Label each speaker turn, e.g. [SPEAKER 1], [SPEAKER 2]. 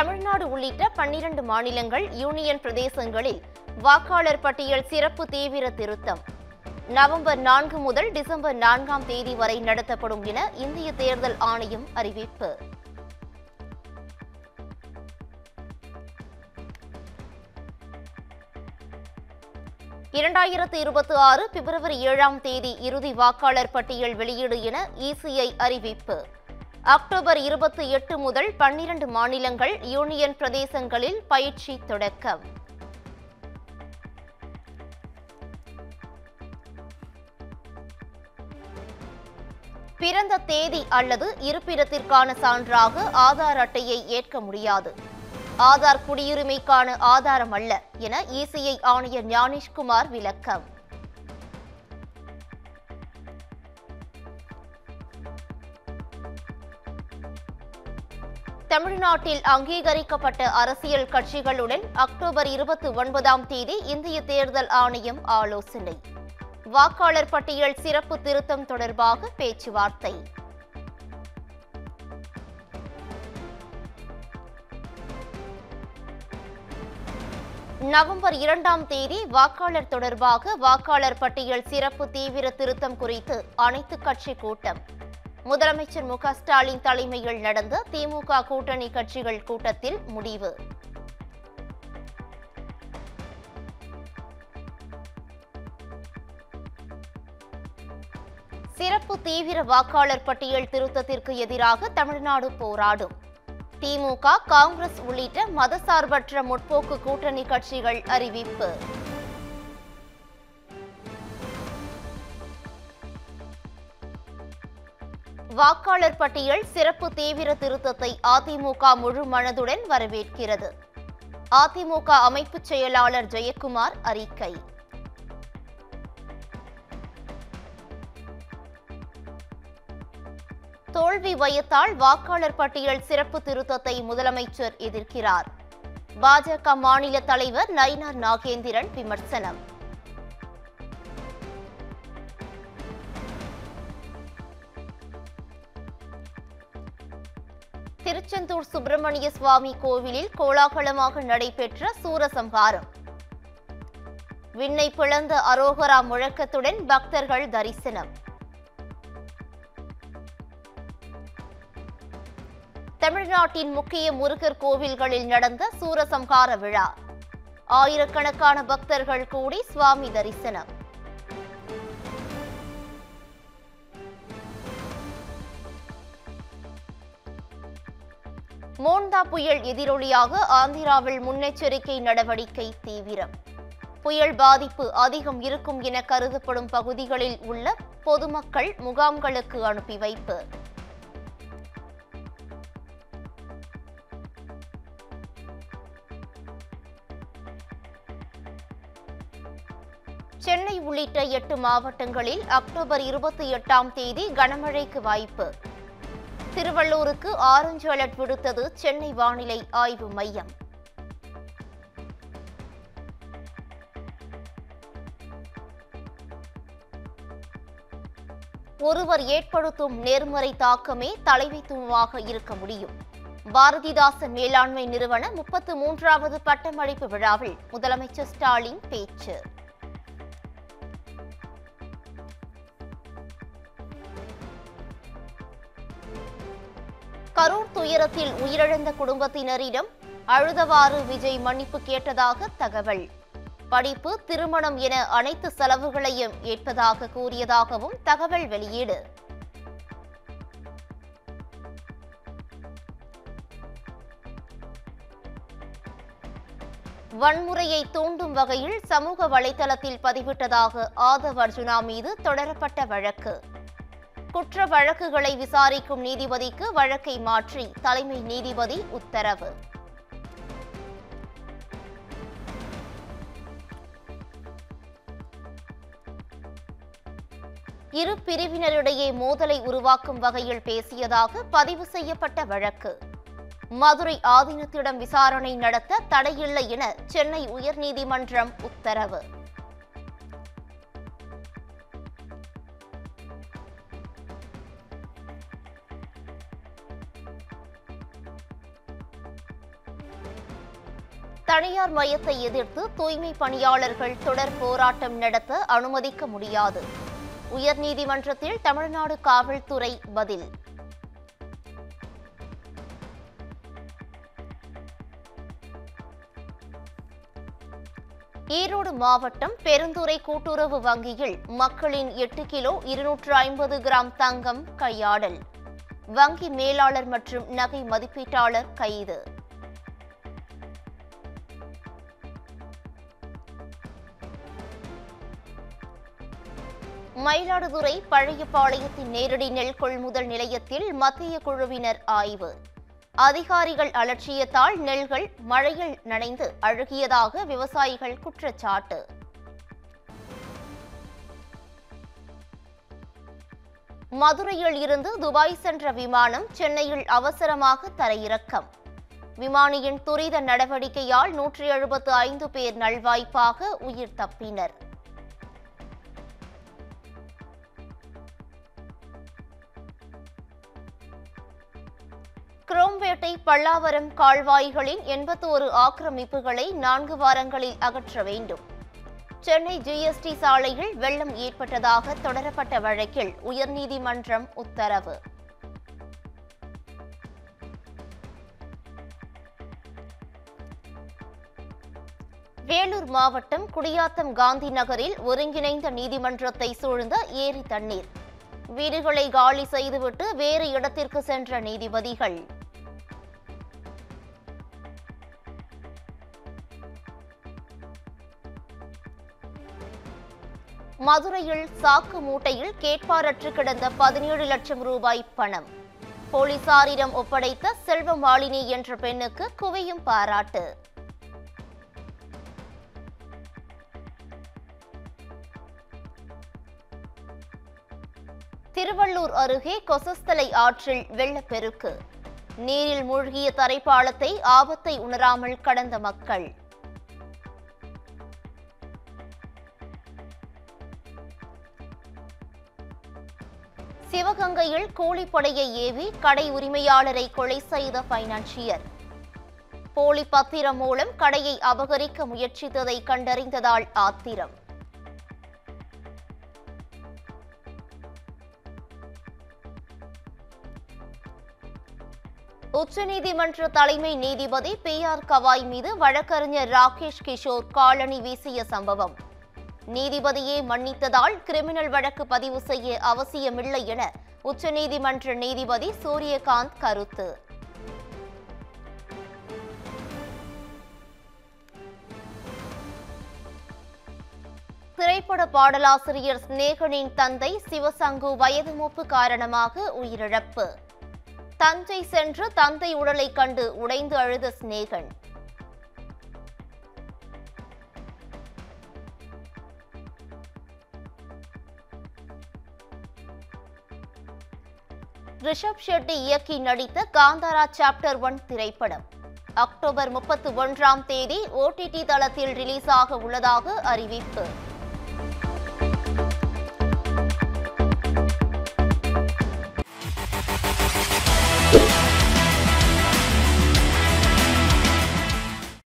[SPEAKER 1] தமிழ்நாடு உள்ளிட்ட 12 மாநிலங்கள், யூனியன் பிரதேசங்களில் வாக்காளர் பட்டியல் சிறப்பு தீவிர திருத்தம் நவம்பர் 4 முதல் டிசம்பர் 4ஆம் தேதி வரை நடத்தப்படும் என இந்திய தேர்தல் ஆணையம் அறிவிப்பு. பிப்ரவரி 7ஆம் தேதி இறுதி வாக்காளர் பட்டியல் வெளியீடு என இசிஐ அறிவிப்பு. அக்டோபர் 28 முதல் 12 மாநிலங்கள், யூனியன் பிரதேசங்களில் பயிற்சி தொடக்கம். பிறந்த தேதி அல்லது இருப்பிடத்திற்கான சான்றாக ஆதார் அட்டையை ஏற்க முடியாது. ஆதார் குடியுரிமைக்கான ஆதாரம் அல்ல என இசிஐ ஆணையர் ஞானேஷ்குமார் விளக்கம். தமிழ்நாட்டில் அங்கீகரிக்கப்பட்ட அரசியல் கட்சிகளுடன் அக்டோபர் 29ஆம் தேதி இந்திய தேர்தல் ஆணையம் ஆலோசனை. வாக்காளர் பட்டியல் சிறப்பு திருத்தம் தொடர்பாக பேச்சுவார்த்தை. நவம்பர் 2ஆம் தேதி வாக்காளர் தொடர்பாக வாக்காளர் பட்டியல் சிறப்பு தீவிர திருத்தம் குறித்து அனைத்துக் கட்சி கூட்டம். முதலமைச்சர் மு.க.ஸ்டாலின் தலைமையில் நடந்த திமுக கூட்டணி கட்சிகள் கூட்டத்தில் முடிவு. சிறப்பு தீவிர வாக்காளர் பட்டியல் திருத்தத்திற்கு எதிராக தமிழ்நாடு போராடும். திமுக, காங்கிரஸ் உள்ளிட்ட மதசார்பற்ற முற்போக்கு கூட்டணி கட்சிகள் அறிவிப்பு. வாக்காளர் பட்டியல் சிறப்பு தீவிர திருத்தத்தை அதிமுக முழு மனதுடன் வரவேற்கிறது. அதிமுக அமைப்பு செயலாளர் ஜெயக்குமார் அறிக்கை. தோல்வி பயத்தால் வாக்காளர் பட்டியல் சிறப்பு திருத்தத்தை முதலமைச்சர் எதிர்க்கிறார். பாஜக மாநில தலைவர் நயினார் நாகேந்திரன் விமர்சனம். திருச்செந்தூர் சுப்பிரமணிய சுவாமி கோவிலில் கோலாகலமாக நடைபெற்ற சூரசம்ஹாரம். விண்ணை பிளந்த அரோகரா முழக்கத்துடன் பக்தர்கள் தரிசனம். தமிழ்நாட்டின் முக்கிய முருகர் கோவில்களில் நடந்த சூரசம்ஹார விழா. ஆயிரக்கணக்கான பக்தர்கள் கூடி சுவாமி தரிசனம். மோண்டா புயல் எதிரொலியாக ஆந்திராவில் முன்னெச்சரிக்கை நடவடிக்கை தீவிரம். புயல் பாதிப்பு அதிகம் இருக்கும் என கருதப்படும் பகுதிகளில் உள்ள பொதுமக்கள் முகாம்களுக்கு அனுப்பி வைப்பு. சென்னை உள்ளிட்ட 8 மாவட்டங்களில் அக்டோபர் 28ஆம் தேதி கனமழைக்கு வாய்ப்பு. திருவள்ளூருக்கு ஆரஞ்சு அலர்ட் விடுத்தது சென்னை வானிலை ஆய்வு மையம். ஒருவர் ஏற்படுத்தும் நேர்மறை தாக்கமே தலைமைத்துவமாக இருக்க முடியும். பாரதிதாசன் மேலாண்மை நிறுவன 33வது பட்டமளிப்பு விழாவில் முதலமைச்சர் ஸ்டாலின் பேச்சு. கரூர் துயரத்தில் உயிரிழந்த குடும்பத்தினரிடம் அழுதவாறு விஜய் மன்னிப்பு கேட்டதாக தகவல். படிப்பு, திருமணம் என அனைத்து செலவுகளையும் ஏற்பதாக கூறியதாகவும் தகவல் வெளியீடு. வன்முறையை தூண்டும் வகையில் சமூக வலைதளத்தில் பதிவிட்டதாக ஆதவ் அர்ஜுனா மீது தொடரப்பட்ட வழக்கு. குற்ற வழக்குகளை விசாரிக்கும் நீதிபதிக்கு வழக்கை மாற்றி தலைமை நீதிபதி உத்தரவு. இரு பிரிவினரிடையே மோதலை உருவாக்கும் வகையில் பேசியதாக பதிவு செய்யப்பட்ட வழக்கு. மதுரை ஆதீனத்திடம் விசாரணை நடத்த தடையில்லை என சென்னை உயர்நீதிமன்றம் உத்தரவு. தனியார் மயத்தை எதிர்த்து தூய்மை பணியாளர்கள் தொடர் போராட்டம் நடத்த அனுமதிக்க முடியாது. உயர்நீதிமன்றத்தில் தமிழ்நாடு காவல்துறை பதில். ஈரோடு மாவட்டம் பெருந்துறை கூட்டுறவு வங்கியில் மக்களின் 8 கிலோ 250 கிராம் தங்கம் கையாடல். வங்கி மேலாளர் மற்றும் நகை மதிப்பீட்டாளர் கைது. மயிலாடுதுறை பழையபாளையத்தின் நேரடி நெல் கொள்முதல் நிலையத்தில் மத்திய குழுவினர் ஆய்வு. அதிகாரிகள் அலட்சியத்தால் நெல்கள் மழையில் நனைந்து அழுகியதாக விவசாயிகள் குற்றச்சாட்டு. மதுரையில் இருந்து துபாய் சென்ற விமானம் சென்னையில் அவசரமாக தரையிறக்கம். விமானியின் துரித நடவடிக்கையால் 175 பேர் நல்வாய்ப்பாக உயிர் தப்பினர். குரோம்பேட்டை பல்லாவரம் கால்வாய்களின் 81 ஆக்கிரமிப்புகளை 4 வாரங்களில் அகற்ற வேண்டும். சென்னை ஜிஎஸ்டி சாலையில் வெள்ளம் ஏற்பட்டதாக தொடரப்பட்ட வழக்கில் உயர்நீதிமன்றம் உத்தரவு. வேலூர் மாவட்டம் குடியாத்தம் காந்தி நகரில் ஒருங்கிணைந்த நீதிமன்றத்தை சூழ்ந்த ஏரி தண்ணீர். வீடுகளை காலி செய்துவிட்டு வேறு இடத்திற்கு சென்ற நீதிபதிகள். மதுரையில் சாக்கு மூட்டையில் கேட்பாரற்று கிடந்த 17 லட்சம் ரூபாய் பணம். போலீசாரிடம் ஒப்படைத்த செல்வமாலினி என்ற பெண்ணுக்கு குவியும் பாராட்டு. திருவள்ளூர் அருகே கொசஸ்தலை ஆற்றில் வெள்ளப்பெருக்கு. நீரில் மூழ்கிய தரைப்பாலத்தை ஆபத்தை உணராமல் கடந்த மக்கள். சிவகங்கையில் கூலிப்படையை ஏவி கடை உரிமையாளரை கொலை செய்த பைனான்சியர். போலி பத்திரம் மூலம் கடையை அபகரிக்க முயற்சித்ததை கண்டறிந்ததால் ஆத்திரம். உச்சநீதிமன்ற தலைமை நீதிபதி PR கவாய் மீது வழக்கறிஞர் ராகேஷ் கிஷோர் காலணி வீசிய சம்பவம். நீதிபதியே மன்னித்ததால் கிரிமினல் வழக்கு பதிவு செய்ய அவசியமில்லை என உச்சநீதிமன்ற நீதிபதி சூரியகாந்த் கருத்து. திரைப்பட பாடலாசிரியர் ஸ்நேகனின் தந்தை சிவசங்கு வயது மூப்பு காரணமாக உயிரிழப்பு. தஞ்சை சென்று தந்தை உடலை கண்டு உடைந்து அழுத ஸ்நேகன். ரிஷப் ஷெட்டி இயக்கி நடித்த காந்தாரா சாப்டர் 1 திரைப்படம் அக்டோபர் 31ஆம் தேதி OTT தளத்தில் ரிலீஸ் ஆக உள்ளதாக அறிவிப்பு.